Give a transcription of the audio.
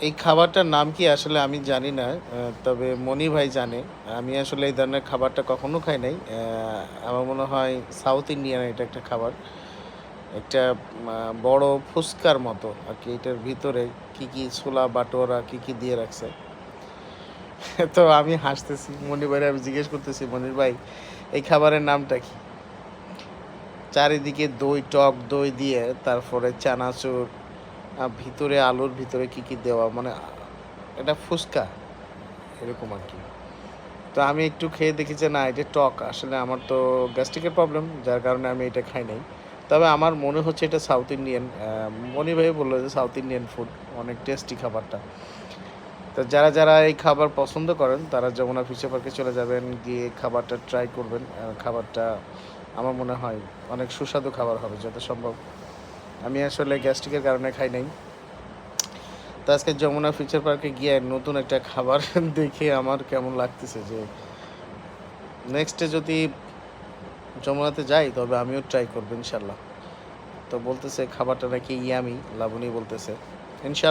এই খাবারটার নাম কি আসলে আমি জানি না। তবে মনি ভাই জানে। আমি আসলে এই ধরনের খাবারটা কখনো খাই নাই। আমার মনে হয় সাউথ ইন্ডিয়ান এটা একটা খাবার। একটা বড় ফুচকার মতো আরকি। এটার ভিতরে কি ছোলা বাটোরা কি দিয়ে রাখছে। তো আমি হাসতেছি। মনির ভাইরে আমি জিজ্ঞেস করতেছি, "মনির ভাই এই খাবারের নামটা কি?" চারিদিকে দই, টক দই দিয়ে তারপরে চানাচুর, ভিতরে আলুর ভিতরে কি দেওয়া মানে এটা ফুচকা এরকম আরকি। তো আমি একটু খেয়ে দেখি যে না এটা টক। আসলে আমার তো গ্যাস্ট্রিকের প্রবলেম যার কারণে আমি এটা খাই নাই। তবে আমার মনে হচ্ছে এটা সাউথ ইন্ডিয়ান। মনি ভাই বলল যে সাউথ ইন্ডিয়ান ফুড অনেক টেস্টি খাবারটা। তো যারা এই খাবার পছন্দ করেন তারা যমুনা ফিশার পার্কে চলে যাবেন, গিয়ে খাবারটা ট্রাই করবেন। খাবারটা আমার মনে হয় অনেক সুস্বাদু খাবার হবে যত সম্ভব। আমি আসলে গ্যাস্ট্রিকের কারণে খাই নাই। তো আজকে যমুনা ফিউচার পার্কে গিয়ে নতুন একটা খাবার দেখে আমার কেমন লাগতেছে যে নেক্সটে যদি যমুনাতে যাই তবে আমিও ট্রাই করবো ইনশাল্লাহ। তো বলতেছে খাবারটা নাকি ইয়ামি, লাবণী বলতেছে। ইনশাল্লাহ